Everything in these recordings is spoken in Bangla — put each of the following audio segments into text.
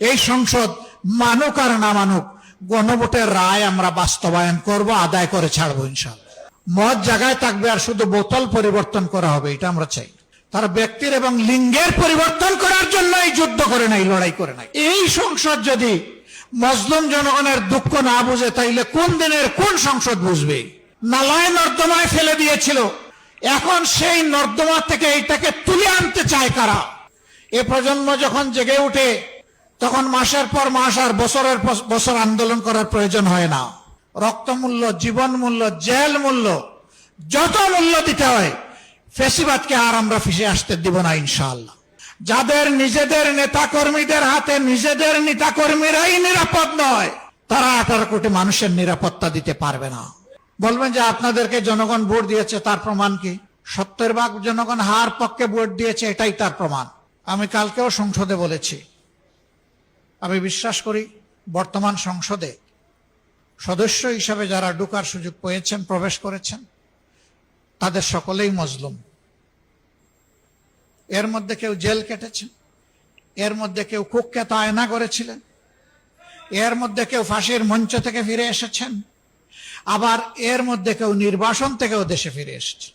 এই সংসদ মানুক আর না মানুক, গণভোটের রায় আমরা বাস্তবায়ন করব, আদায় করে ছাড়বো ইনশাআল্লাহ। মদ জায়গায় থাকবে আর শুধু বোতল পরিবর্তন করা হবে, এটা আমরা চাই। তারা ব্যক্তির এবং লিঙ্গের পরিবর্তন করার জন্য এই যুদ্ধ করে নাই, লড়াই করে নাই। এই সংসদ যদি মজলুম জনগণের দুঃখ না বুঝে, তাইলে কোন দিনের কোন সংসদ বুঝবে? নালায় নর্দমায় ফেলে দিয়েছিল, এখন সেই নর্দমা থেকে এইটাকে তুলে আনতে চায় কারা? এ প্রজন্ম যখন জেগে উঠে, তখন মাসের পর মাস আর বছরের পর বছর আন্দোলন করার প্রয়োজন হয় না। রক্ত মূল্য, জীবন মূল্য, জেল মূল্য, যত মূল্য দিতে হয়, ফ্যাসিবাদকে আর আমরা ফিরে আসতে দিব না ইনশাআল্লাহ। যাদের নিজেদের নেতা কর্মীদের হাতে নিজেদের নেতা কর্মীরাই নিরাপদ নয়, তারা 18 কোটি মানুষের নিরাপত্তা দিতে পারবে না। বলবেন যে আপনাদেরকে জনগণ ভোট দিয়েছে, তার প্রমাণ কি? 70% জনগণ হার পক্ষে ভোট দিয়েছে, এটাই তার প্রমাণ। আমি কালকেও সংসদে বলেছি, আমি বিশ্বাস করি বর্তমান সংসদে সদস্য হিসাবে যারা ঢোকার সুযোগ পেয়েছেন, প্রবেশ করেছেন, তাদের সকলেই মজলুম। এর মধ্যে কেউ জেল কেটেছেন, এর মধ্যে কেউ কুখ্যাত আয়না করেছিলেন, এর মধ্যে কেউ ফাঁসির মঞ্চ থেকে ফিরে এসেছেন, আবার এর মধ্যে কেউ নির্বাসন থেকেও দেশে ফিরে এসেছে।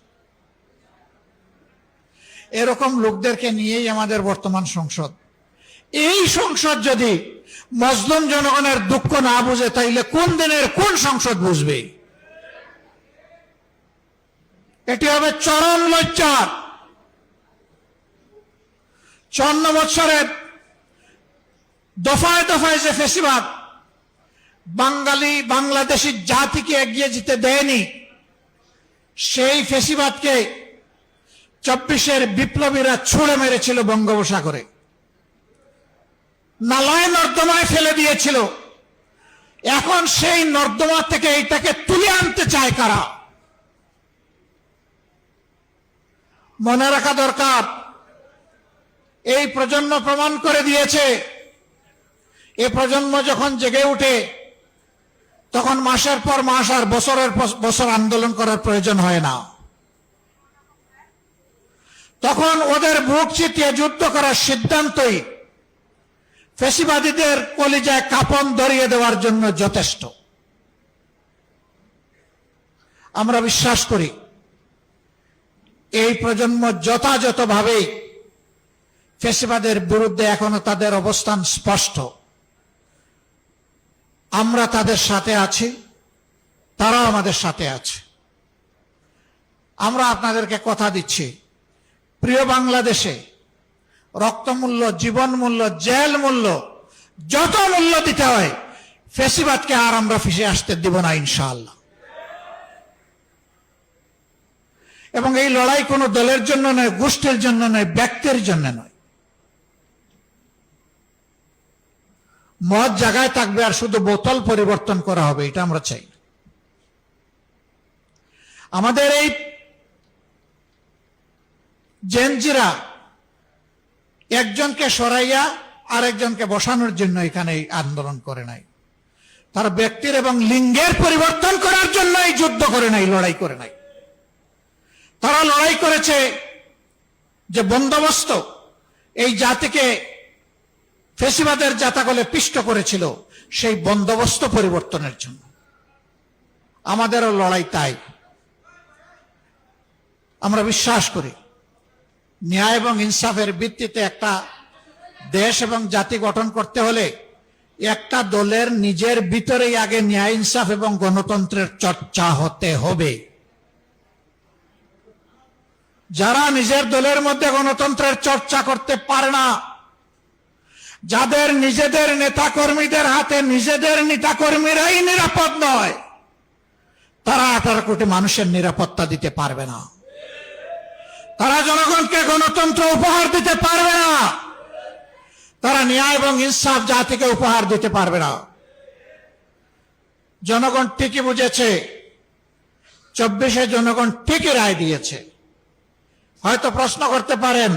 এরকম লোকদেরকে নিয়েই আমাদের বর্তমান সংসদ। এই সংসদ যদি মজলুম জনগণের দুঃখ না বুঝে, তাইলে কোন দিনের কোন সংসদ বুঝবে? এটি হবে চরম লজ্জার। 54 বছরের দফায় দফায় যে ফ্যাসিবাদ বাংলাদেশি জাতিকে এগিয়ে যেতে দেয়নি, সেই ফ্যাসিবাদকে 24-এর বিপ্লবীরা ছুঁড়ে মেরেছিল বঙ্গোপসাগরে, নালায় নর্দমায় ফেলে দিয়েছিল। এখন সেই নর্দমা থেকে এইটাকে তুলে আনতে চায় কারা? মনে রাখা দরকার, এই প্রজন্ম প্রমাণ করে দিয়েছে, এই প্রজন্ম যখন জেগে উঠে, তখন মাসের পর মাস আর বছরের পর বছর আন্দোলন করার প্রয়োজন হয় না। তখন ওদের বুক চিতিয়ে যুদ্ধ করার সিদ্ধান্তই ফ্যাসিবাদীদের কলিজায় কাপন ধরিয়ে দেওয়ার জন্য যথেষ্ট। আমরা বিশ্বাস করি এই প্রজন্ম যথাযথভাবে ফ্যাসিবাদের বিরুদ্ধে এখনো তাদের অবস্থান স্পষ্ট। আমরা তাদের সাথে আছি, তারাও আমাদের সাথে আছে। আমরা আপনাদেরকে কথা দিচ্ছি, প্রিয় বাংলাদেশে রক্তমূল্য, জীবন মূল্য, জেল মূল্য, যত মূল্য দিতে হয়, ফ্যাসিবাদকে আর আমরা ফিরে আসতে দিব না ইনশাআল্লাহ। এবং এই লড়াই কোনো দলের জন্য নয়, গোষ্ঠীর জন্য নয়, ব্যক্তির জন্য নয়। মদ জায়গায় থাকবে আর শুধু বোতল পরিবর্তন করা হবে, এটা আমরা চাই। আমাদের এই জেনজিরা একজনকে সরাইয়া আরেকজনকে বসানোর জন্য এখানে আন্দোলন করে নাই, তার ব্যক্তির এবং লিঙ্গের পরিবর্তন করার জন্য এই যুদ্ধ করে নাই, লড়াই করে নাই। তারা লড়াই করেছে যে বন্দোবস্ত এই জাতিকে ফ্যাসিবাদের জাতাকলে পিষ্ট করেছিল, সেই বন্দোবস্ত পরিবর্তনের জন্য। আমাদেরও লড়াই তাই। আমরা বিশ্বাস করি ন্যায় এবং ইনসাফের ভিত্তিতে একটা দেশ এবং জাতি গঠন করতে হলে একটা দলের নিজের ভিতরেই আগে ন্যায়, ইনসাফ এবং গণতন্ত্রের চর্চা হতে হবে। যারা নিজের দলের মধ্যে গণতন্ত্রের চর্চা করতে পারে না, যাদের নিজেদের নেতা কর্মীদের হাতে নিজেদের নেতা কর্মীরাই নিরাপদ নয়, তারা 18 কোটি মানুষের নিরাপত্তা দিতে পারবে না। তারা জনগণকে গণতন্ত্র উপহার দিতে পারবে না, তারা ন্যায় এবং ইনসাফ জাতিকে উপহার দিতে পারবে না। জনগণ ঠিকই বুঝেছে, 24-এ জনগণ ঠিকই রায় দিয়েছে। হয়তো প্রশ্ন করতে পারেন,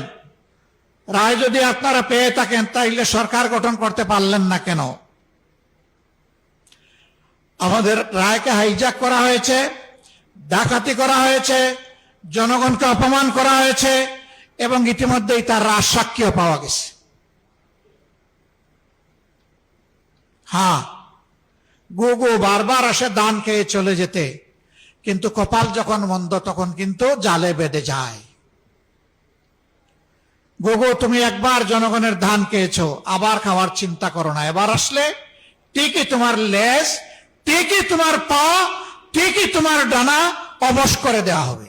রায় যদি আপনারা পেয়ে থাকেন, তাইলে সরকার গঠন করতে পারলেন না কেন? আমাদের রায়কে হাইজ্যাক করা হয়েছে, ডাকাতি করা হয়েছে, জনগণকে অপমান করা হয়েছে এবং ইতিমধ্যেই তার রাজসাক্ষীও পাওয়া গেছে। হ্যাঁ, গুগু বারবার আসে দান খেয়ে চলে যেতে, কিন্তু কপাল যখন মন্দ তখন কিন্তু জালে বেঁধে যায়। গুগু, তুমি একবার জনগণের ধান খেয়েছো, আবার খাওয়ার চিন্তা করো না। এবার আসলে ঠিকই তোমার লেজ, ঠিকই তোমার পা, ঠিকই তোমার ডানা অবশ করে দেওয়া হবে।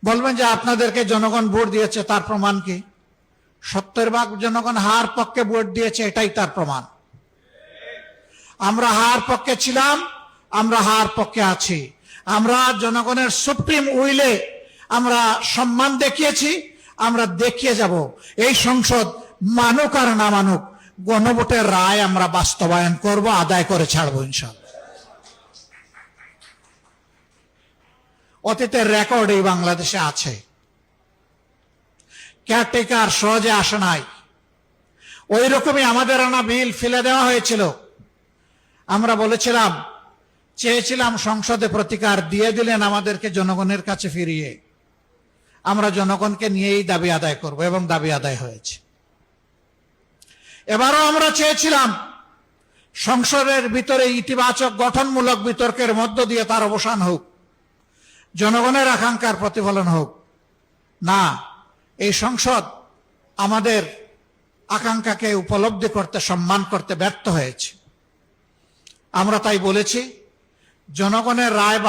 বলবেন যে আপনাদেরকে জনগণ ভোট দিয়েছে, তার প্রমাণ কি? 70% জনগণ হার পক্ষে ভোট দিয়েছে, এটাই তার প্রমাণ। আমরা হার পক্ষে ছিলাম, আমরা হার পক্ষে আছি। আমরা জনগণের সুপ্রিম উইলে আমরা সম্মান দেখিয়েছি, আমরা দেখিয়ে যাব। এই সংসদ মানুক আর না মানুক, গণভোটের রায় আমরা বাস্তবায়ন করব, আদায় করে ছাড়বো ইনশাআল্লাহ। অতীতের রেকর্ড এই বাংলাদেশে আছে। কেয়ারটেকার সহজে আসে নাই। ওই রকমই আমাদের আনা বিল ফেলে দেওয়া হয়েছিল। আমরা বলেছিলাম, চেয়েছিলাম সংসদে প্রতিকার, দিয়ে দিলেন আমাদেরকে জনগণের কাছে ফিরিয়ে। আমরা জনগণকে নিয়েই দাবি আদায় করব, এবং দাবি আদায় হয়েছে। এবারও আমরা চেয়েছিলাম সংসদের ভিতরে ইতিবাচক গঠনমূলক বিতর্কের মধ্য দিয়ে তার অবসান হোক, জনগণের আকাঙ্ক্ষার প্রতিফলন হোক। না, এই সংসদ আমাদের আকাঙ্ক্ষাকে উপলব্ধি করতে, সম্মান করতে ব্যর্থ হয়েছে। আমরা তাই বলেছি, জনগণের রায়